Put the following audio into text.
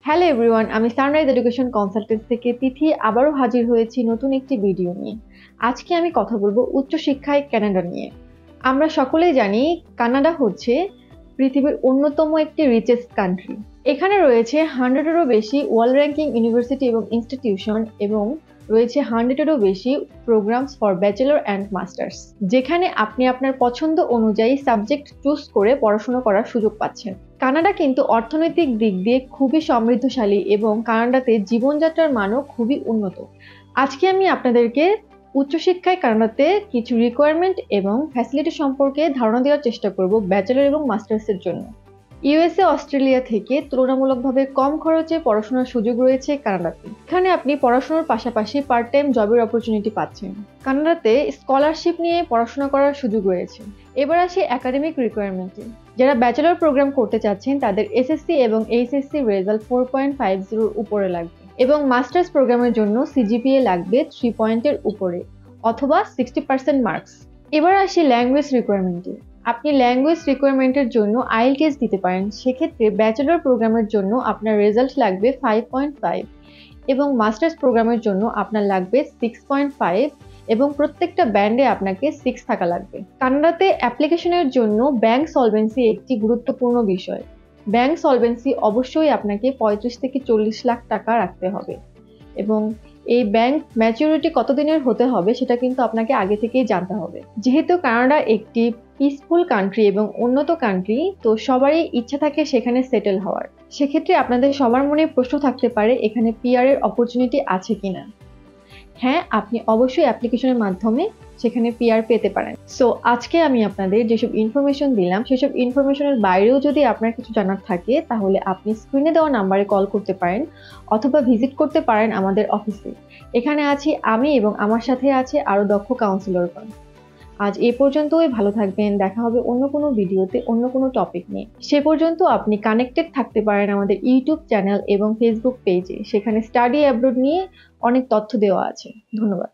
Hello everyone, আমি sunrise education consultant থেকে তিথি আবারও হাজির হয়েছি নতুন একটি ভিডিও নিয়ে। আজকে আমি কথা বলবো উচ্চশিক্ষায় কানাডা নিয়ে। আমরা সকলেই জানি কানাডা হচ্ছে পৃথিবীর অন্যতম একটি রিচেস্ট কান্ট্রি। এখানে রয়েছে 100-এরও বেশি ওয়ার্ল্ড র্যাঙ্কিং ইউনিভার্সিটি এবং ইনস্টিটিউশন এবং রয়েছে 100-এরও বেশি programs for bachelor and masters, যেখানে আপনি আপনার পছন্দ অনুযায়ী সাবজেক্ট চুজ করে পড়াশোনা করার সুযোগ পাচ্ছেন। কানাডা কিন্তু অর্থনৈতিক দিক দিয়ে খুবই সমৃদ্ধশালী এবং কানাডাতে জীবনযাত্রার মানও খুবই উন্নত। আজকে আমি আপনাদেরকে উচ্চশিক্ষায় কানাডাতে কিছু রিকোয়ারমেন্ট এবং ফ্যাসিলিটি সম্পর্কে ধারণা দেওয়ার চেষ্টা করব ব্যাচেলর এবং মাস্টার্সের জন্য। ইউএসএ, অস্ট্রেলিয়া থেকে তুলনামূলকভাবে কম খরচে পড়াশোনার সুযোগ রয়েছে কানাডাতে। এখানে আপনি পড়াশোনার পাশাপাশি পার্ট টাইম জবের অপরচুনিটি পাচ্ছেন। কানাডাতে স্কলারশিপ নিয়ে পড়াশোনা করার সুযোগ রয়েছে। এবার আসি একাডেমিক রিকোয়ারমেন্টে। যারা ব্যাচেলর প্রোগ্রাম করতে চাচ্ছেন তাদের এসএসসি এবং এইচএসসি রেজাল্ট 4.50 উপরে লাগবে এবং মাস্টার্স প্রোগ্রামের জন্য সিজিপিএ লাগবে 3 পয়েন্টের উপরে অথবা 60% মার্কস। এবার আসি ল্যাঙ্গুয়েজ রিকোয়ারমেন্টে। আপনি ল্যাঙ্গুয়েজ রিকোয়ারমেন্টের জন্য আইএলটিএস দিতে পারেন। সেক্ষেত্রে ব্যাচেলর প্রোগ্রামের জন্য আপনার রেজাল্ট লাগবে 5.5 এবং মাস্টার্স প্রোগ্রামের জন্য আপনার লাগবে 6.5 এবং প্রত্যেকটা ব্যান্ডে আপনাকে 6 থাকা লাগবে। কানাডাতে অ্যাপ্লিকেশনের জন্য ব্যাংক সলভেন্সি একটি গুরুত্বপূর্ণ বিষয়। ব্যাংক সলভেন্সি অবশ্যই আপনাকে 35 থেকে 40 লাখ টাকা রাখতে হবে এবং এই ব্যাংক ম্যাচুরিটি কতদিনের হতে হবে সেটা কিন্তু আপনাকে আগে থেকেই জানতে হবে। যেহেতু কানাডা একটি পিসফুল কান্ট্রি এবং উন্নত কান্ট্রি, তো সবারই ইচ্ছা থাকে সেখানে সেটেল হওয়ার। সেক্ষেত্রে আপনাদের সবার মনে প্রশ্ন থাকতে পারে এখানে পিআর এর অপরচুনিটি আছে কিনা। হ্যাঁ, আপনি অবশ্যই অ্যাপ্লিকেশনের মাধ্যমে সেখানে পিআর পেতে পারেন। সো আজকে আমি আপনাদের যেসব ইনফরমেশন দিলাম সেসব ইনফরমেশনের বাইরেও যদি আপনার কিছু জানার থাকে তাহলে আপনি স্ক্রিনে দেওয়া নাম্বারে কল করতে পারেন অথবা ভিজিট করতে পারেন আমাদের অফিসে। এখানে আছি আমি এবং আমার সাথে আছে আরও দক্ষ কাউন্সিলরগণ। আজ এ পর্যন্তই, ভালো থাকবেন। দেখা হবে অন্য কোনো ভিডিওতে অন্য কোনো টপিক নিয়ে। সে পর্যন্ত আপনি কানেক্টেড থাকতে পারেন আমাদের ইউটিউব চ্যানেল এবং ফেসবুক পেজে। সেখানে স্টাডি অ্যাব্রোড নিয়ে অনেক তথ্য দেওয়া আছে। ধন্যবাদ।